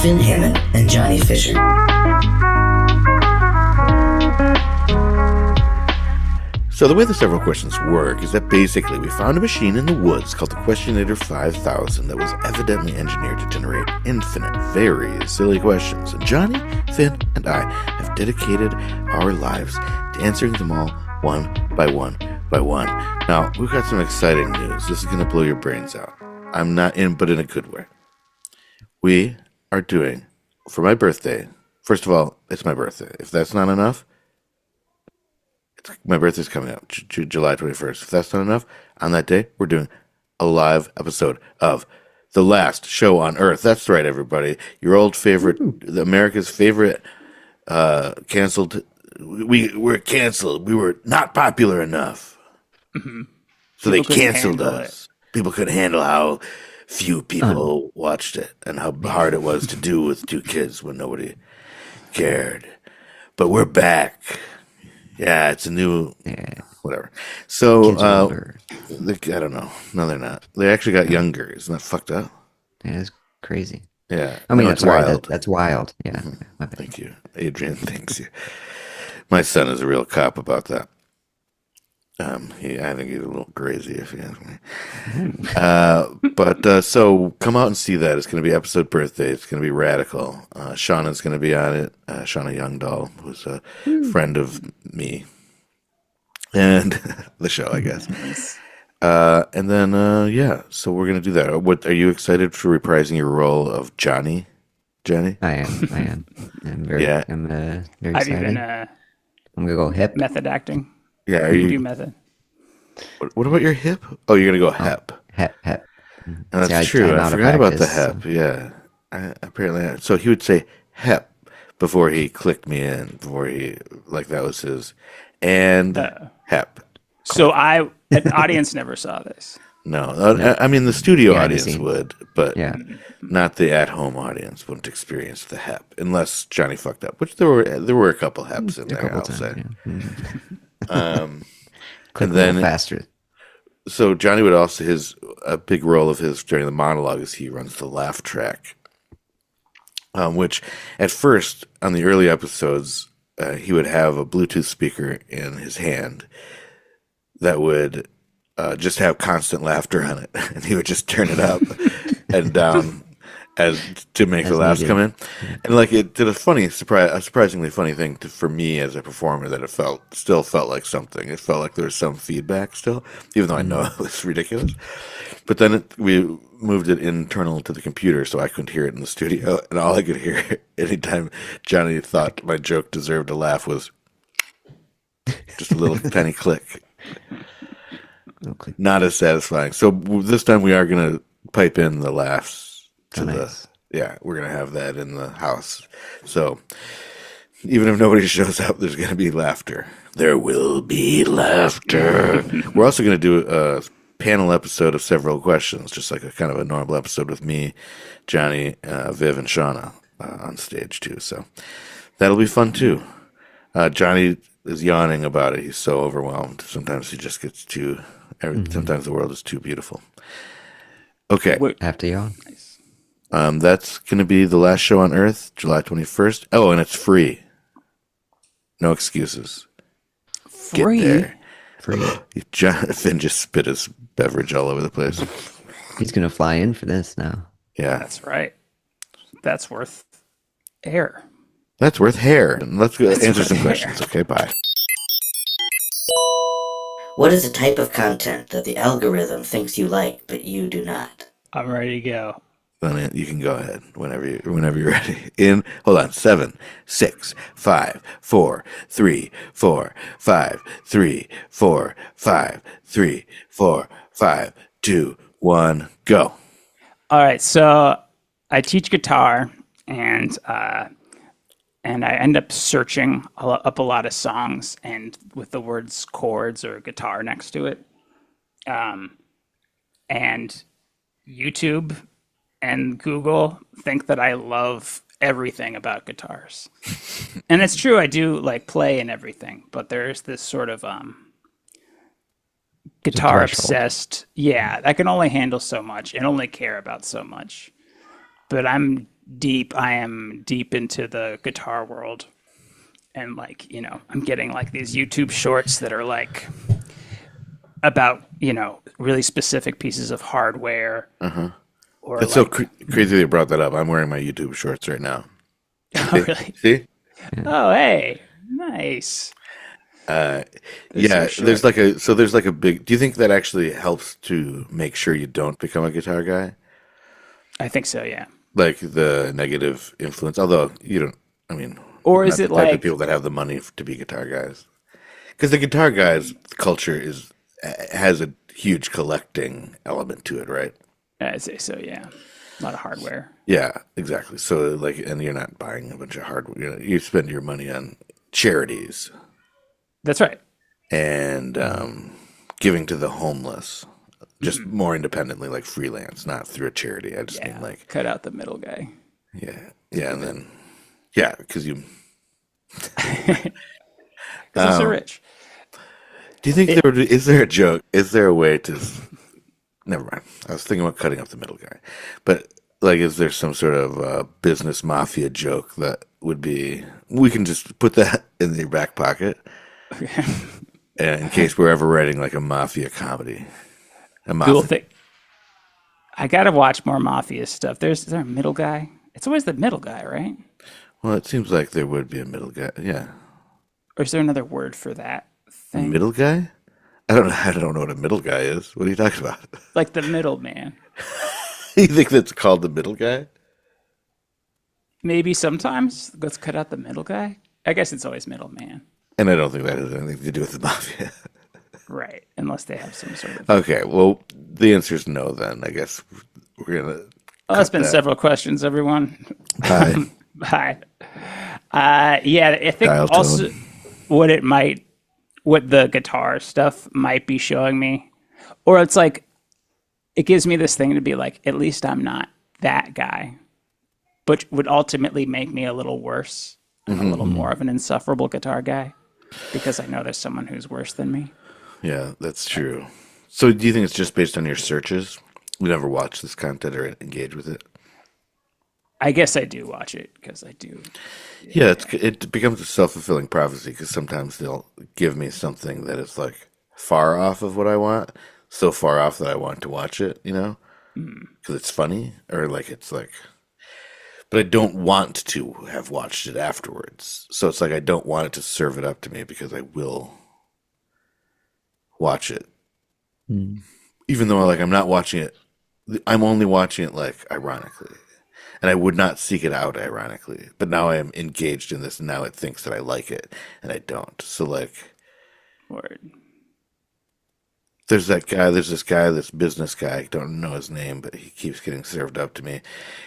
Finn Hammond and Johnny Fisher. So the way the several questions work is that basically we found a machine in the woods called the Questionator 5000 that was evidently engineered to generate infinite, very silly questions. And Johnny, Finn, and I have dedicated our lives to answering them all one by one by one. Now, we've got some exciting news. This is going to blow your brains out. I'm not in, but in a good way. We are doing, for my birthday, first of all, it's my birthday. If that's not enough, my birthday's coming up, July 21st. If that's not enough, on that day, we're doing a live episode of The Last Show on Earth. That's right, everybody. Your old favorite, America's favorite, canceled. We were canceled. We were not popular enough. Mm-hmm. So they canceled us. People couldn't handle how few people watched it and how hard it was to do with two kids when nobody cared. But we're back. Yeah, it's a new, whatever. So, I don't know. No, they're not. They actually got younger. Isn't that fucked up? Yeah, it's crazy. Yeah. I mean, that's wild. That's wild. Yeah. Thank you. Adrian, thanks you. My son is a real cop about that. I think he's a little crazy, if you ask me. But so come out and see that. It's going to be episode birthday. It's going to be radical. Shauna's going to be on it. Shauna Youngdahl, who's a friend of me and the show, I guess. And then, so we're going to do that. What are you excited for reprising your role of Johnny? Jenny? I am. I'm very excited. Have you been I'm going to go hip. method acting? Yeah, are You you? do method. What about your hip? Oh, you're gonna go hep. Hep. And that's true. I forgot about the hep. Yeah, apparently. So he would say hep before he clicked me in. That was his, and hep. So an audience never saw this. No, I mean the studio Yeah, audience would, but Yeah. not the at-home audience wouldn't experience the hep unless Johnny fucked up. Which there were a couple heps in there. I'll say. Click And then faster. So Johnny would also a big role of his during the monologue is he runs the laugh track, which at first on the early episodes he would have a Bluetooth speaker in his hand that would just have constant laughter on it, and he would just turn it up and down to make the laughs come in, and it did a surprisingly funny thing for me as a performer that it still felt like something. It felt like there was some feedback still, even though I know it was ridiculous. But then we moved it internal to the computer, so I couldn't hear it in the studio, and all I could hear anytime Johnny thought my joke deserved a laugh was just a little penny click. Okay. Not as satisfying. So this time we are going to pipe in the laughs. We're going to have that in the house. So even if nobody shows up, there's going to be laughter. There will be laughter. We're also going to do a panel episode of several questions, just like a kind of a normal episode with me, Johnny, Viv, and Shauna on stage too. So that'll be fun too. Johnny is yawning about it. He's so overwhelmed. Sometimes he just gets sometimes the world is too beautiful. Okay. Have to yawn. That's going to be The Last Show on Earth, July 21st. Oh, and it's free. No excuses. Free? Get there. Free. Finn just spit his beverage all over the place. He's going to fly in for this now. Yeah. That's right. That's worth air. That's worth hair. And let's go answer some questions. Okay, bye. What is the type of content that the algorithm thinks you like, but you do not? I'm ready to go. Then you can go ahead whenever you're ready. Hold on. 7, 6, 5, 4, 3, 4, 5, 3, 4, 5, 3, 4, 5, 2, 1, go. All right. So I teach guitar, and I end up searching up a lot of songs, and with the words chords or guitar next to it, and YouTube and Google think that I love everything about guitars. And it's true, I do play and everything, but there's this sort of guitar obsessed. Yeah, I can only handle so much and only care about so much. But I'm deep. I am deep into the guitar world. And like, I'm getting like these YouTube shorts that are like about, really specific pieces of hardware. Or It's like, so crazy they brought that up. I'm wearing my YouTube shorts right now. oh, really? See? Oh, hey, nice. Yeah, so there's like a big. Do you think that actually helps to make sure you don't become a guitar guy? I think so, yeah. Like the negative influence. Although you don't. I mean, Or we're is not it the type of like, people that have the money to be guitar guys. Because the guitar guys culture has a huge collecting element to it, right? I'd say so, yeah. A lot of hardware. Yeah, exactly. So like, and you're not buying a bunch of hardware. You spend your money on charities That's right. and giving to the homeless, just more independently, like freelance, not through a charity. I just Yeah. mean like, Cut out the middle guy. yeah, and then because you. Because I'm so rich. Do you think is there a joke? Is there a way to? Never mind. I was thinking about cutting up the middle guy, but like, is there some sort of business mafia joke that would be? We can just put that in your back pocket, in case we're ever writing like a mafia comedy. A mafia. Cool thing. I gotta watch more mafia stuff. Is there a middle guy? It's always the middle guy, right? Well, it seems like there would be a middle guy. Yeah, Or is there another word for that thing? middle guy. I don't know. I don't know what a middle guy is. What are you talking about? Like the middle man. You think that's called the middle guy? Maybe sometimes. Let's cut out the middle guy. I guess it's always middle man. And I don't think that has anything to do with the mafia. Right. Unless they have some sort of. Okay, well, the answer is no. Then I guess we're gonna. Oh, that's been several questions, everyone. Hi. Hi. Yeah, I think Dial also tone. what the guitar stuff might be showing me, or it's like, it gives me this thing to be like, at least I'm not that guy, but would ultimately make me a little worse and a little more of an insufferable guitar guy because I know there's someone who's worse than me. Yeah, that's true. So, do you think it's just based on your searches? You never watch this content or engage with it? I guess I do watch it because I do. Yeah, it becomes a self-fulfilling prophecy because sometimes they'll give me something that is like far off of what I want, so far off that I want to watch it, because it's funny or like it's like, but I don't want to have watched it afterwards. So it's like I don't want it to serve it up to me because I will watch it, even though like I'm not watching it. I'm only watching it like ironically. And I would not seek it out, ironically. But now I am engaged in this, and now it thinks that I like it, and I don't. So, like, Word. there's this business guy, I don't know his name, but he keeps getting served up to me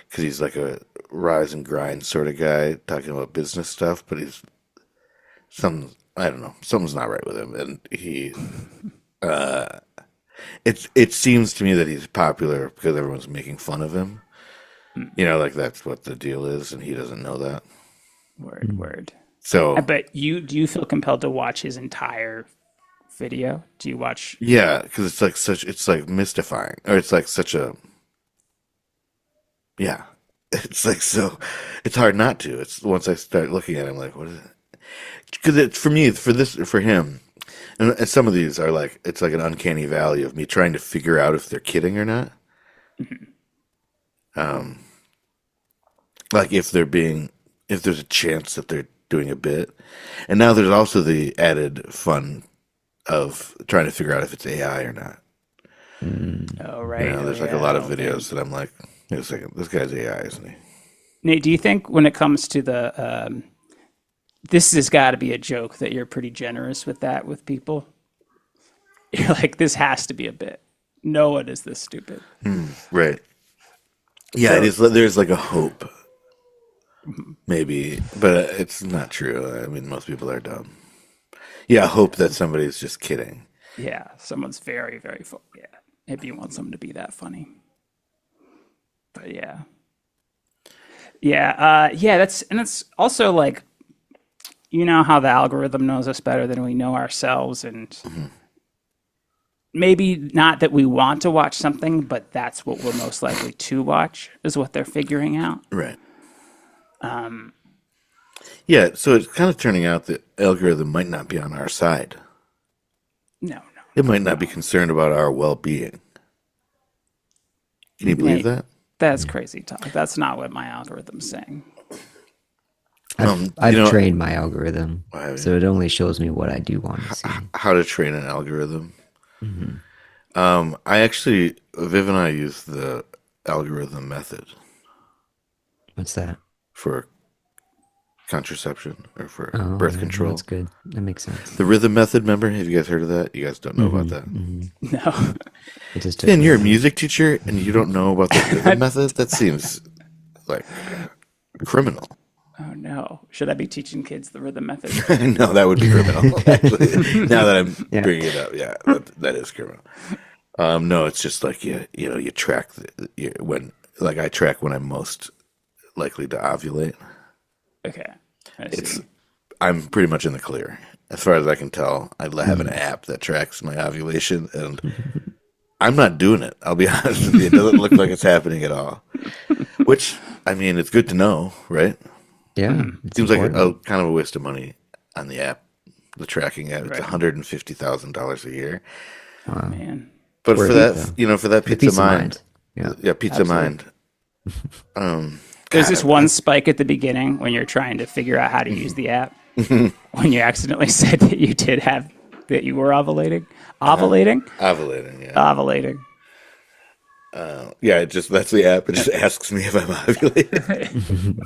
because he's like a rise and grind sort of guy talking about business stuff, but I don't know, something's not right with him. And it seems to me that he's popular because everyone's making fun of him. Like that's what the deal is, and he doesn't know that. Word. So, But do you feel compelled to watch his entire video? Do you watch? yeah, because it's like mystifying, or it's like such a, yeah, it's like so, it's hard not to. It's once I start looking at it, I'm like, what is it? Because it's for him, and some of these are like, it's like an uncanny valley of me trying to figure out if they're kidding or not. Like if there's a chance that they're doing a bit, and now there's also the added fun of trying to figure out if it's AI or not. Oh, right. There's like a lot of videos that I'm like, wait a second, this guy's AI, isn't he? Nate, do you think when it comes to the this has got to be a joke that you're pretty generous with that with people? You're like, this has to be a bit. No one is this stupid. Right. Yeah, it is. There's like a hope, maybe, but it's not true. I mean, most people are dumb. Yeah, hope that somebody's just kidding. Yeah, someone's very, very funny. Yeah, maybe you want someone to be that funny. But yeah. That's also like, how the algorithm knows us better than we know ourselves, and maybe not that we want to watch something, but that's what we're most likely to watch is what they're figuring out. Right. Yeah, so it's kind of turning out that algorithm might not be on our side. No. It might not be concerned about our well-being. Can you believe that? That's crazy talk. That's not what my algorithm's saying. I've trained my algorithm, Wow. so it only shows me what I do want to see. How to train an algorithm. I actually, Viv and I use the algorithm method What's that? for contraception or for birth control. That's good. That makes sense. The rhythm method, remember? Have you guys heard of that? You guys don't know about that? No. It just Finn, you're a music teacher and you don't know about the rhythm method? That seems like criminal. Oh no. Should I be teaching kids the rhythm method? No, that would be criminal. Actually, now that I'm bringing it up, yeah, that is criminal. No, it's just like you track when, like I track when I'm most likely to ovulate. Okay. I see. I'm pretty much in the clear as far as I can tell. I have an app that tracks my ovulation, and I'm not doing it. I'll be honest with you. It doesn't look like it's happening at all. Which, I mean, it's good to know, right? Yeah. It seems like a kind of a waste of money on the app, the tracking app. It's $150,000 a year. Oh, man. But For for a that, pizza. for that The pizza mind, Yeah. pizza mind. There's this one spike at the beginning when you're trying to figure out how to use the app. When you accidentally said that you were ovulating. Ovulating? Ovulating, yeah. Ovulating. Yeah, that's the app. It just asks me if I'm ovulating.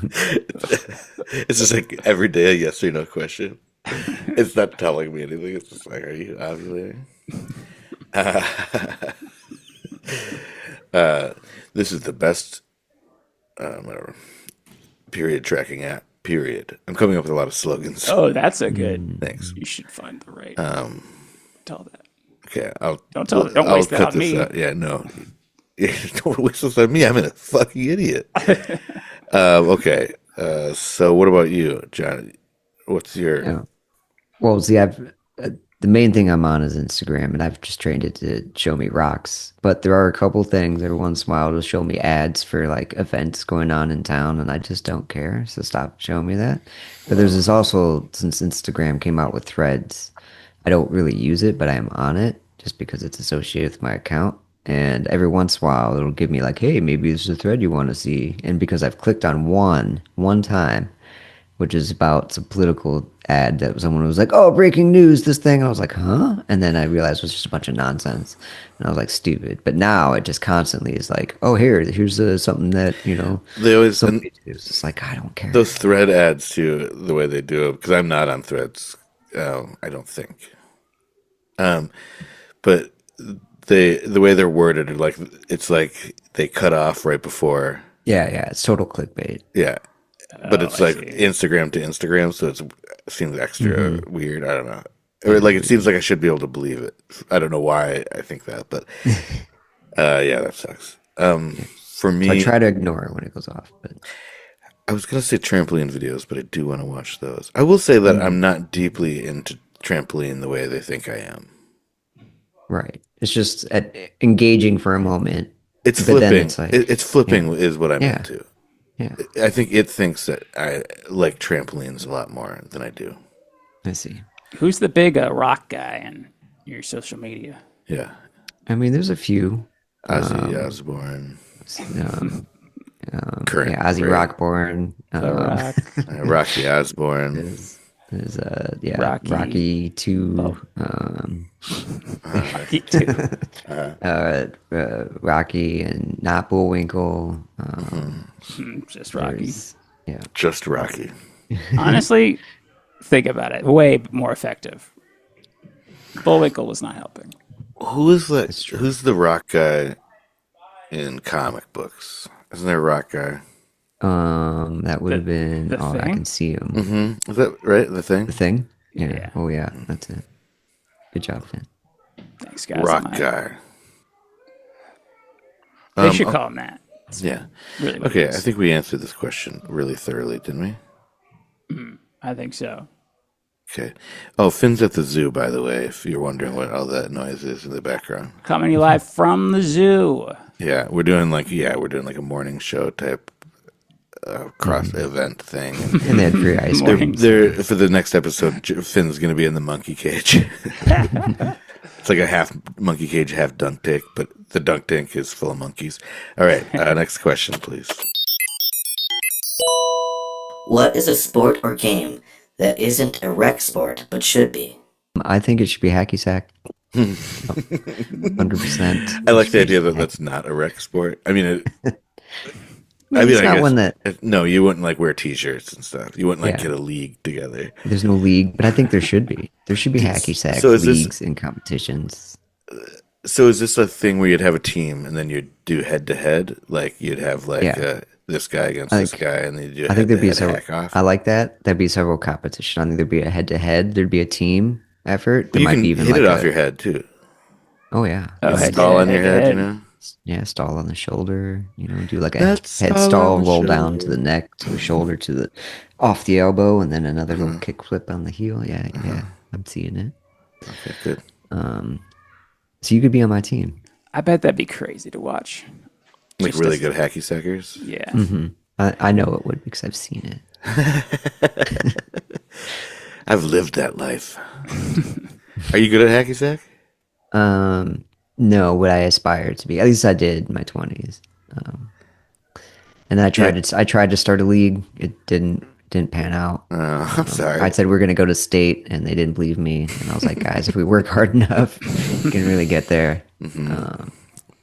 It's just like every day a yes or no question. It's not telling me anything. It's just like, are you ovulating? This is the best whatever period tracking app. Period. I'm coming up with a lot of slogans. Oh, that's a good. Thanks. You should find the right. Tell that. Okay, Don't waste that on me. Yeah, no. Don't waste this on me. I'm a fucking idiot. Okay. So what about you, John? What's your... Yeah. Well, see, the main thing I'm on is Instagram, and I've just trained it to show me rocks. But there are a couple things every once in a while it'll show me ads for like events going on in town, and I just don't care. So stop showing me that. But there's this also, since Instagram came out with Threads, I don't really use it, but I am on it just because it's associated with my account. And every once in a while it'll give me like, hey, maybe this is a thread you want to see. And because I've clicked on one time, which is about some political ad that someone was like, oh, breaking news, this thing. And I was like, huh? And then I realized it was just a bunch of nonsense. And I was like, stupid. But now it just constantly is like, oh, here's something that, They always... it's just like, I don't care. Those thread ads, too, the way they do it, because I'm not on Threads, I don't think. But the way they're worded, it's like they cut off right before. Yeah, it's total clickbait. Yeah. But it's like see. Instagram to Instagram, so it seems extra weird. I don't know. Or like it seems like I should be able to believe it. I don't know why I think that, but yeah, that sucks. For me, I try to ignore it when it goes off, but I was gonna say trampoline videos, but I do want to watch those. I will say that I'm not deeply into trampoline the way they think I am. right. It's just engaging for a moment. It's but then flipping. it's like, It's flipping is what I'm into. Yeah, I think it thinks that I like trampolines a lot more than I do. I see. Who's the big rock guy in your social media? Yeah. I mean, there's a few. Ozzy Osbourne. Current. Yeah, Ozzy right? Rockbourne. Rock. Rocky Osbourne. There's Rocky. 2. Rocky too. Rocky and not Bullwinkle. Just Rocky. Yeah. Just Rocky. Honestly, think about it. Way more effective. Bullwinkle was not helping. Who is that? Who's the rock guy in comic books? Isn't there a rock guy? That would have been. the I Thing? can see him. Mm-hmm. Is that right? The Thing? The Thing. Yeah. Yeah. Oh yeah, that's it. Good job, Finn. Thanks, guys. Rock guy. They should call him that. Yeah. Really what Okay, it I is. think we answered this question really thoroughly, didn't we? I think so. Okay. Oh, Finn's at the zoo, by the way, if you're wondering what all that noise is in the background. Coming to you live from the zoo. Yeah, we're doing like a morning show type cross event thing. And they had free ice cream. Mornings. They're for the next episode. Finn's going to be in the monkey cage. It's like a half monkey cage, half dunk tank, but the dunk tank is full of monkeys. All right, next question, please. What is a sport or game that isn't a rec sport but should be? I think it should be Hackey Sack. 100%. I like the idea that that's not a rec sport. I mean, I It's not guess, one that no, you wouldn't like wear T-shirts and stuff. You wouldn't like Yeah. get a league together. there's no league, but I think there should be. There should be Hackey Sack So is this- leagues and competitions. So is this a thing where you'd have a team and then you'd do head to head? Like you'd have like Yeah. this guy against I this think- guy, and then you do I think there'd be head-to-head several. hack off. I like that. There'd be several competition. I think there'd be a head to head. There'd be a team effort. There You might can be even hit like it a, off your head too. Oh yeah, Oh, head to Stall on head, your head to head, you head. know. yeah. Stall on the shoulder. Do like a That's head stall stall, on the roll down to shoulder. the neck, to the shoulder, to the off the elbow, and then another Uh-huh. little kick flip on the heel. Yeah, yeah. I'm seeing it. Okay, good. So you could be on my team. I bet that'd be crazy to watch. Like Just really as- good hacky sackers. Yeah. I know it would because I've seen it. I've lived that life. Are you good at hacky sack? No, what I aspired to be. At least I did in my 20s. And then I tried to start a league. It didn't pan out. I'm sorry. I said we're gonna go to state, and they didn't believe me. And I was like, guys, if we work hard enough, we can really get there. When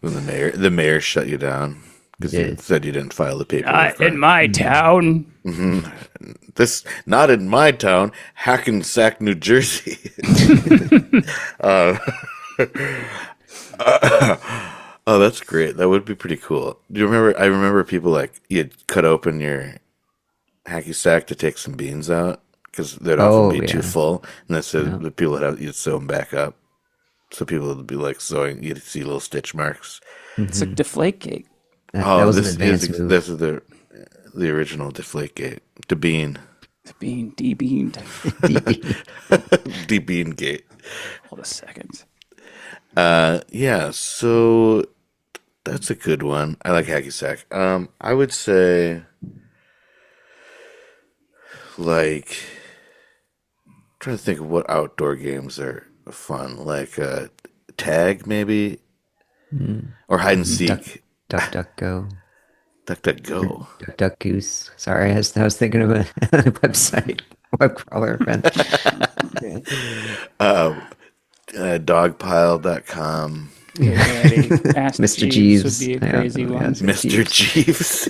the mayor shut you down because you did. said you didn't file the paperwork. In my town. This not in my town, Hackensack, New Jersey. Oh, that's great. That would be pretty cool. Do you remember? I remember people like you'd cut open your hacky sack to take some beans out because they'd often be too yeah. full, and that's the people that you'd sew them back up. So people would be like sewing. You'd see little stitch marks. It's like Deflategate. That was an this advanced is move. this is the original Deflategate, Bean, Being debeamed. Bean Gate. Hold a second. Yeah, so that's a good one. I like hacky sack. I would say like trying to think of what outdoor games are fun, like tag maybe, or hide and seek. Duck go. Duck go. Duck goose. Sorry, I was thinking of a website, web crawler. Dogpile.com. Mr. Jeeves. would be a Yeah, crazy yeah, one. Mr. Jeeves.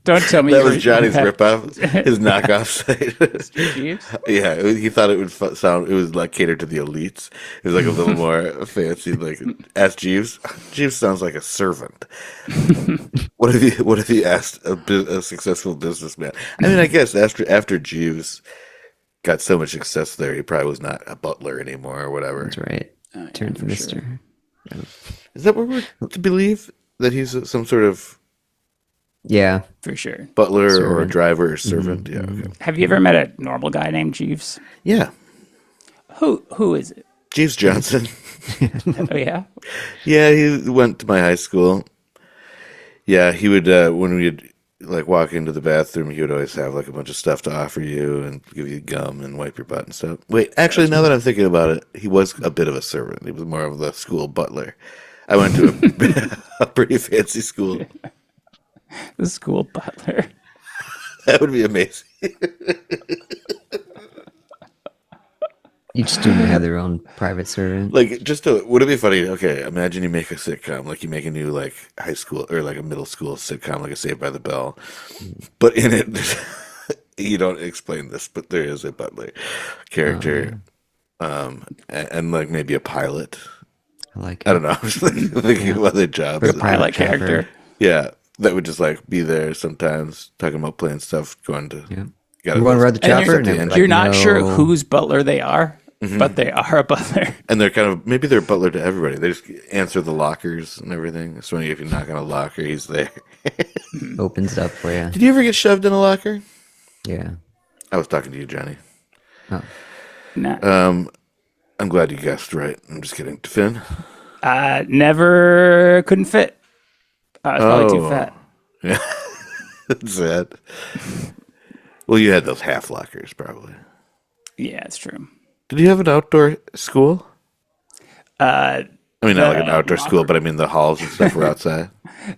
Don't tell me That you was were- Johnny's you had ripoff, his knockoff site. Mr. Jeeves. Yeah, he thought it would sound. It was like catered to the elites. It was like a little more fancy. Like, ask Jeeves. Jeeves sounds like a servant. What if he asked a successful businessman? I mean, I guess after Jeeves got so much success there, he probably was not a butler anymore or whatever. That's right. Turn to Mister. Is that what we're to believe, that he's some sort of Yeah. For sure. butler or Servant. driver or servant? Yeah. Okay. Have you ever met a normal guy named Jeeves? Yeah. Who is it? Jeeves Johnson. Oh yeah. Yeah, he went to my high school. Yeah, he would when we'd like walk into the bathroom, he would always have like a bunch of stuff to offer you and give you gum and wipe your butt and stuff. Wait, actually, now that I'm thinking about it, he was a bit of a servant. He was more of the school butler. I went to a pretty fancy school. The school butler. That would be amazing. Each student had their own private servant. Like, would it be funny? Okay, imagine you make a sitcom, like you make a new like high school or like a middle school sitcom, like a Saved by the Bell, but in it, you don't explain this, but there is a butler character, and like maybe a pilot. I like it. I don't know. I'm just thinking of other jobs. Or a Pilot trapper. character. Yeah, that would just like be there sometimes, talking about playing stuff, going to. Yeah. Gotta You want to ride the And chopper? you're- And they're and like, You're not sure no. whose butler they are, but they are a butler. And they're kind of maybe they're butler to everybody. They just answer the lockers and everything. So if you knock on a locker, he's there. opens it up for you. Did you ever get shoved in a locker? Yeah. I was talking to you, Johnny. Oh. Nah. I'm glad you guessed right. I'm just kidding. Finn? Never couldn't fit. I was probably too Oh. fat. Yeah. That's sad. Well, you had those half lockers, probably. Yeah, it's true. Did you have an outdoor school? Uh, I mean, not like an the outdoor school, but I mean the halls and stuff were outside.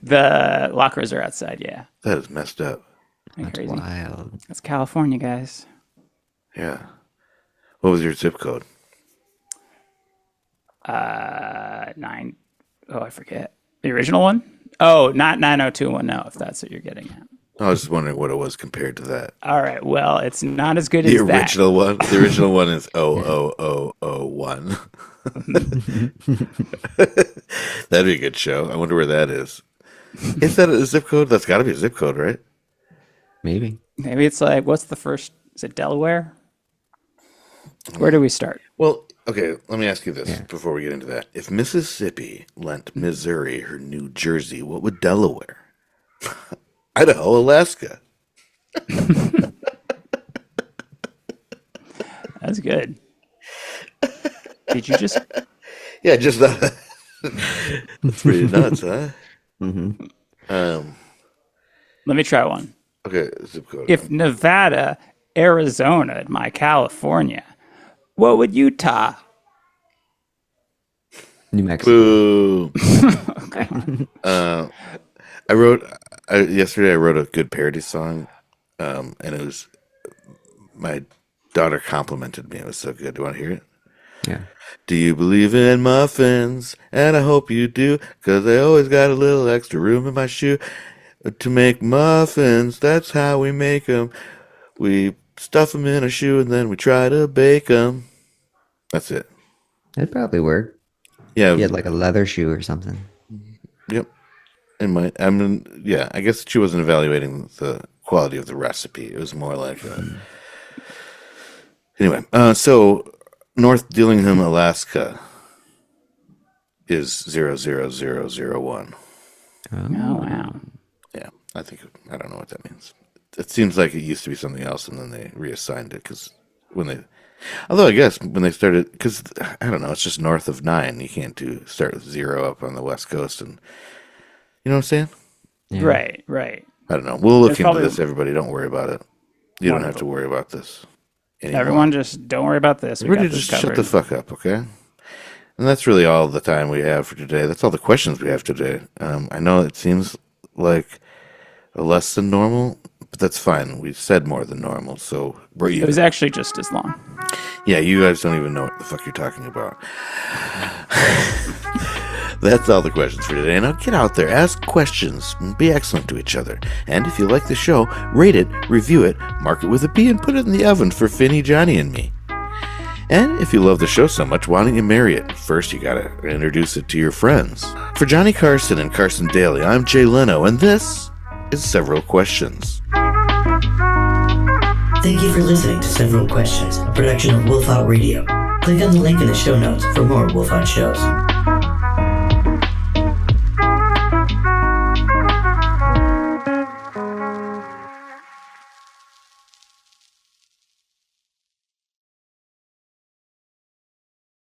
The lockers are outside. Yeah, That is messed up. Ain't That's crazy. wild. That's California, guys. Yeah. What was your zip code? 9. Oh, I forget the original one. Oh, not 90210. If that's what you're getting at. I was just wondering what it was compared to that. All right. Well, it's not as good The as that. original one. The original one is 00001. That'd be a good show. I wonder where that is. Is that a zip code? That's got to be a zip code, right? Maybe. Maybe it's like, what's the first? Is it Delaware? Where do we start? Well, okay, let me ask you this before we get into that. If Mississippi lent Missouri her New Jersey, what would Delaware? Idaho, Alaska. That's good. Did you just? Yeah, just that. That's pretty nuts, huh? Let me try one. Okay, zip code. If Nevada, Arizona, and my California, what would Utah? New Mexico. Boo. Okay. Yesterday I wrote a good parody song, and it was, my daughter complimented me. It was so good. Do you want to hear it? Yeah. Do you believe in muffins? And I hope you do, 'cause I always got a little extra room in my shoe to make muffins. That's how we make 'em. We stuff 'em in a shoe and then we try to bake 'em. That's it. That'd probably work. Yeah. You had like a leather shoe or something. Yep. I guess she wasn't evaluating the quality of the recipe. It was more like anyway. So North Dillingham, Alaska is 00001. Oh wow. Yeah, I don't know what that means. It seems like it used to be something else, and then they reassigned it although I guess when they started, because I don't know, it's just north of 9. You can't start with 0 up on the West Coast, and you know what I'm saying? Yeah. Right. I don't know. We'll look There's into probably- this, everybody. Don't worry about it. You don't have to worry about this anymore. Everyone, just don't worry about this. We Everybody got this just covered. shut the fuck up, okay? And that's really all the time we have for today. That's all the questions we have today. I know it seems like less than normal, but that's fine. We said more than normal, so we're It even. was actually just as long. Yeah, you guys don't even know what the fuck you're talking about. That's all the questions for today. Now get out there, ask questions, and be excellent to each other. And if you like the show, rate it, review it, mark it with a B, and put it in the oven for Finny, Johnny, and me. And if you love the show so much, why don't you marry it? First, you gotta introduce it to your friends. For Johnny Carson and Carson Daly, I'm Jay Leno, and this is Several Questions. Thank you for listening to Several Questions, a production of Wolf Out Radio. Click on the link in the show notes for more Wolf Out shows.